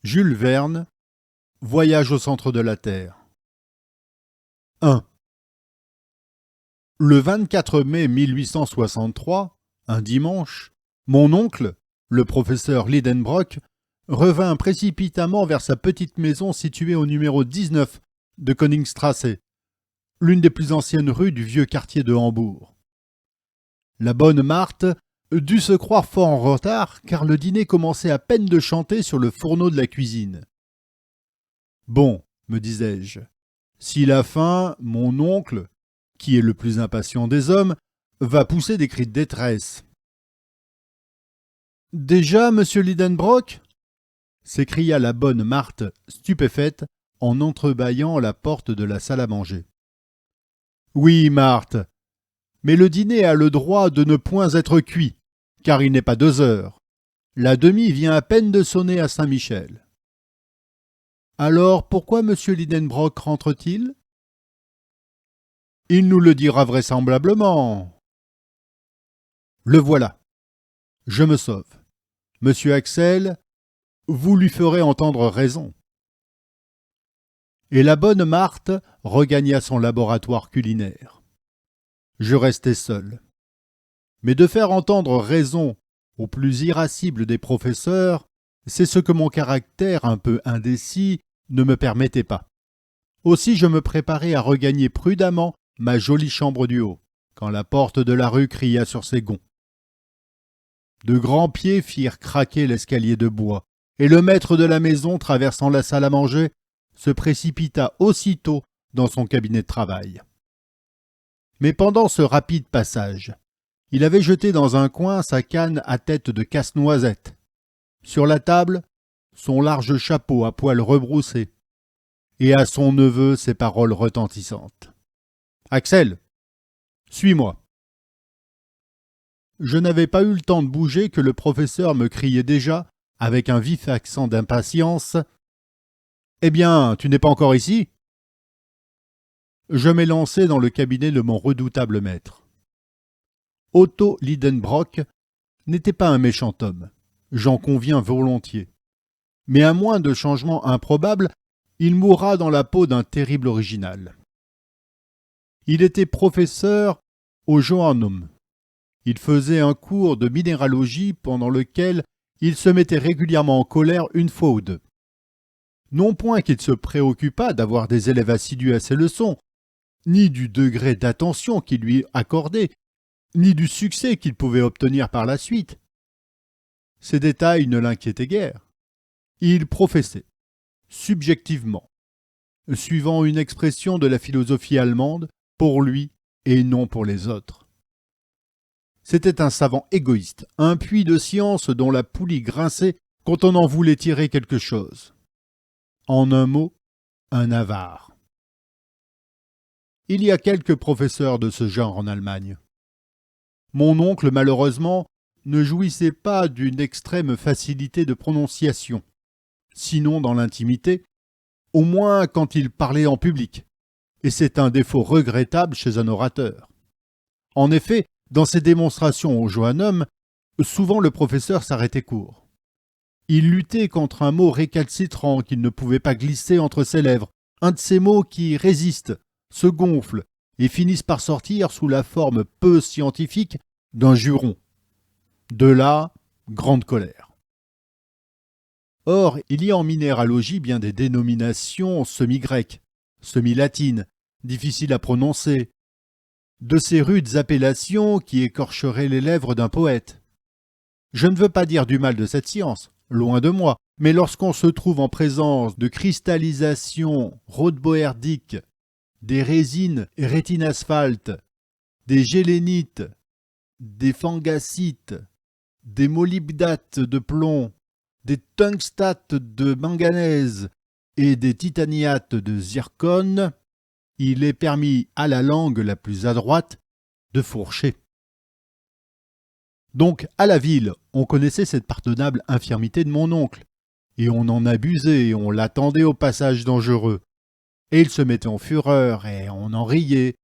Jules Verne, Voyage au centre de la Terre. 1. Le 24 mai 1863, un dimanche, mon oncle, le professeur Lidenbrock, revint précipitamment vers sa petite maison située au numéro 19 de Koningstrasse, l'une des plus anciennes rues du vieux quartier de Hambourg. La bonne Marthe dut se croire fort en retard car le dîner commençait à peine de chanter sur le fourneau de la cuisine. Bon, me disais-je, s'il a faim, mon oncle, qui est le plus impatient des hommes, va pousser des cris de détresse. Déjà, monsieur Lidenbrock s'écria la bonne Marthe, stupéfaite, en entrebâillant la porte de la salle à manger. Oui, Marthe, mais le dîner a le droit de ne point être cuit, car il n'est pas 2 heures. La demie vient à peine de sonner à Saint-Michel. Alors pourquoi monsieur Lidenbrock rentre-t-il ? Il nous le dira vraisemblablement. Le voilà. Je me sauve. Monsieur Axel, vous lui ferez entendre raison. Et la bonne Marthe regagna son laboratoire culinaire. Je restai seul. Mais de faire entendre raison au plus irascible des professeurs, c'est ce que mon caractère un peu indécis ne me permettait pas. Aussi je me préparai à regagner prudemment ma jolie chambre du haut, quand la porte de la rue cria sur ses gonds. De grands pieds firent craquer l'escalier de bois, et le maître de la maison, traversant la salle à manger, se précipita aussitôt dans son cabinet de travail. Mais pendant ce rapide passage, il avait jeté dans un coin sa canne à tête de casse-noisette. Sur la table, son large chapeau à poils rebroussés, et à son neveu ces paroles retentissantes. « Axel, suis-moi !» Je n'avais pas eu le temps de bouger que le professeur me criait déjà, avec un vif accent d'impatience. « Eh bien, tu n'es pas encore ici ?» Je m'élançai dans le cabinet de mon redoutable maître. Otto Lidenbrock n'était pas un méchant homme, j'en conviens volontiers. Mais à moins de changements improbables, il mourra dans la peau d'un terrible original. Il était professeur au Johanneum. Il faisait un cours de minéralogie pendant lequel il se mettait régulièrement en colère une fois ou deux. Non point qu'il se préoccupât d'avoir des élèves assidus à ses leçons, ni du degré d'attention qu'il lui accordait, ni du succès qu'il pouvait obtenir par la suite. Ces détails ne l'inquiétaient guère. Il professait, subjectivement, suivant une expression de la philosophie allemande, pour lui et non pour les autres. C'était un savant égoïste, un puits de science dont la poulie grinçait quand on en voulait tirer quelque chose. En un mot, un avare. Il y a quelques professeurs de ce genre en Allemagne. Mon oncle, malheureusement, ne jouissait pas d'une extrême facilité de prononciation, sinon dans l'intimité, au moins quand il parlait en public, et c'est un défaut regrettable chez un orateur. En effet, dans ses démonstrations au Johanneum, souvent le professeur s'arrêtait court. Il luttait contre un mot récalcitrant qu'il ne pouvait pas glisser entre ses lèvres, un de ces mots qui résistent, se gonflent et finissent par sortir sous la forme peu scientifique d'un juron. De là, grande colère. Or, il y a en minéralogie bien des dénominations semi-grecques, semi-latines, difficiles à prononcer, de ces rudes appellations qui écorcheraient les lèvres d'un poète. Je ne veux pas dire du mal de cette science, loin de moi, mais lorsqu'on se trouve en présence de cristallisations rhodoboerdiques, des résines rétinasphalte, des gélénites, des fangacites, des molybdates de plomb, des tungstates de manganèse et des titaniates de zircone, il est permis à la langue la plus adroite de fourcher. Donc, à la ville, on connaissait cette pardonnable infirmité de mon oncle, et on en abusait et on l'attendait au passage dangereux. Et il se mettait en fureur et on en riait,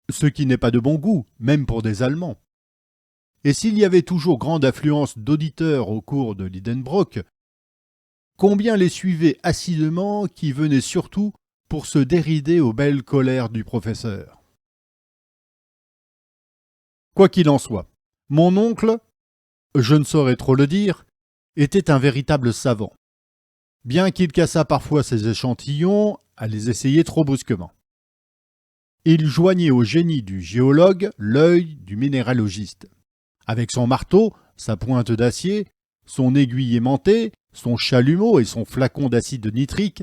ce qui n'est pas de bon goût, même pour des Allemands. Et s'il y avait toujours grande affluence d'auditeurs au cours de Lidenbrock, combien les suivaient assidûment qui venaient surtout pour se dérider aux belles colères du professeur. Quoi qu'il en soit, mon oncle, je ne saurais trop le dire, était un véritable savant, bien qu'il cassât parfois ses échantillons à les essayer trop brusquement. Il joignait au génie du géologue l'œil du minéralogiste. Avec son marteau, sa pointe d'acier, son aiguille aimantée, son chalumeau et son flacon d'acide nitrique,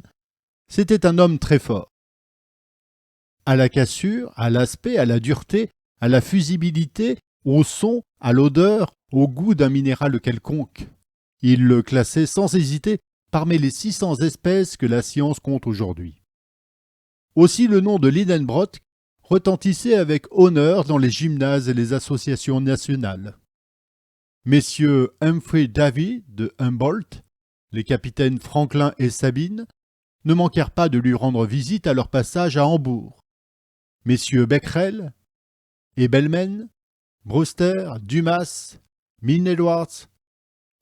c'était un homme très fort. À la cassure, à l'aspect, à la dureté, à la fusibilité, au son, à l'odeur, au goût d'un minéral quelconque, il le classait sans hésiter parmi les 600 espèces que la science compte aujourd'hui. Aussi le nom de Lidenbrock retentissait avec honneur dans les gymnases et les associations nationales. Messieurs Humphrey Davy de Humboldt, les capitaines Franklin et Sabine, ne manquèrent pas de lui rendre visite à leur passage à Hambourg. Messieurs Becquerel, Ebelmen, Brewster, Dumas, Milne-Edwards,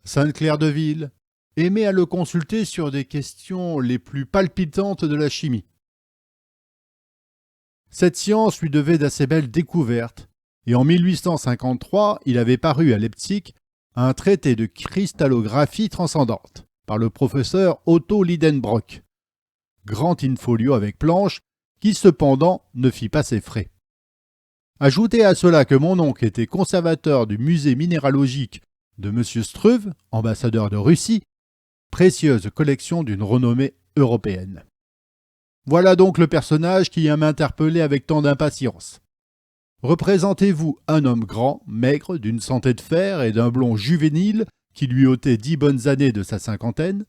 Sainte-Claire-Deville aimaient à le consulter sur des questions les plus palpitantes de la chimie. Cette science lui devait d'assez belles découvertes, et en 1853, il avait paru à Leipzig un traité de cristallographie transcendante par le professeur Otto Lidenbrock, grand in-folio avec planche, qui cependant ne fit pas ses frais. Ajoutez à cela que mon oncle était conservateur du musée minéralogique de M. Struve, ambassadeur de Russie, précieuse collection d'une renommée européenne. Voilà donc le personnage qui m'interpellait avec tant d'impatience. Représentez-vous un homme grand, maigre, d'une santé de fer et d'un blond juvénile qui lui ôtait 10 bonnes années de sa cinquantaine.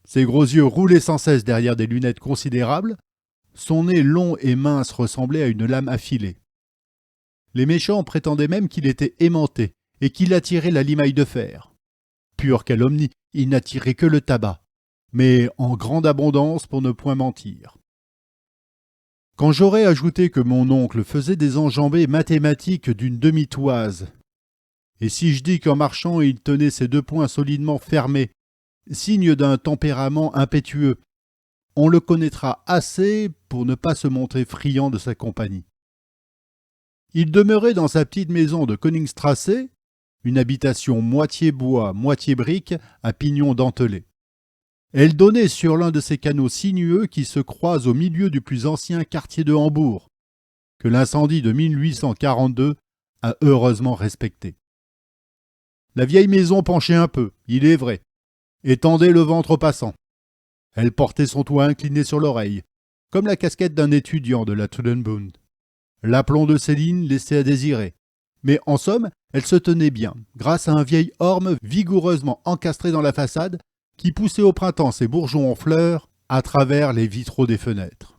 Ses gros yeux roulaient sans cesse derrière des lunettes considérables. Son nez long et mince ressemblait à une lame affilée. Les méchants prétendaient même qu'il était aimanté et qu'il attirait la limaille de fer. Pure calomnie, il n'attirait que le tabac, mais en grande abondance pour ne point mentir. Quand j'aurais ajouté que mon oncle faisait des enjambées mathématiques d'une demi-toise, et si je dis qu'en marchant il tenait ses 2 poings solidement fermés, signe d'un tempérament impétueux, on le connaîtra assez pour ne pas se montrer friand de sa compagnie. Il demeurait dans sa petite maison de Koningstrasse, une habitation moitié bois, moitié brique, à pignon dentelé. Elle donnait sur l'un de ces canaux sinueux qui se croisent au milieu du plus ancien quartier de Hambourg, que l'incendie de 1842 a heureusement respecté. La vieille maison penchait un peu, il est vrai, et tendait le ventre aux passants. Elle portait son toit incliné sur l'oreille, comme la casquette d'un étudiant de la Tudenbund. L'aplomb de Céline laissait à désirer, mais en somme, elle se tenait bien, grâce à un vieil orme vigoureusement encastré dans la façade, qui poussait au printemps ses bourgeons en fleurs à travers les vitraux des fenêtres.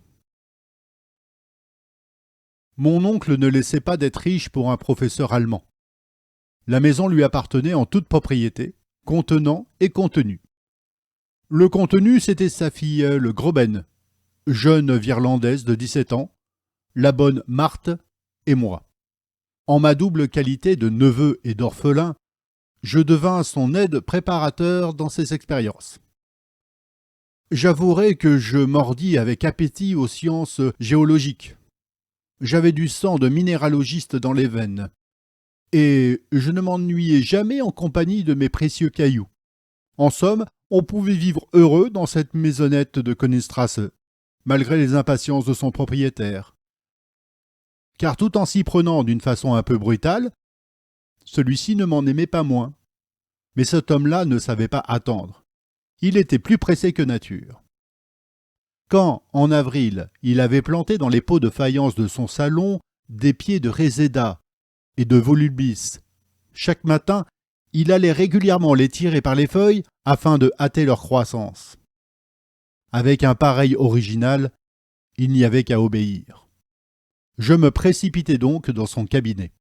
Mon oncle ne laissait pas d'être riche pour un professeur allemand. La maison lui appartenait en toute propriété, contenant et contenu. Le contenu, c'était sa filleule Groben, jeune virlandaise de 17 ans, la bonne Marthe et moi. En ma double qualité de neveu et d'orphelin, je devins son aide préparateur dans ses expériences. J'avouerai que je mordis avec appétit aux sciences géologiques. J'avais du sang de minéralogiste dans les veines, et je ne m'ennuyais jamais en compagnie de mes précieux cailloux. En somme, on pouvait vivre heureux dans cette maisonnette de Koningstrasse, malgré les impatiences de son propriétaire. Car tout en s'y prenant d'une façon un peu brutale, celui-ci ne m'en aimait pas moins. Mais cet homme-là ne savait pas attendre. Il était plus pressé que nature. Quand, en avril, il avait planté dans les pots de faïence de son salon des pieds de réséda et de volubis, chaque matin, il allait régulièrement les tirer par les feuilles afin de hâter leur croissance. Avec un pareil original, il n'y avait qu'à obéir. Je me précipitai donc dans son cabinet.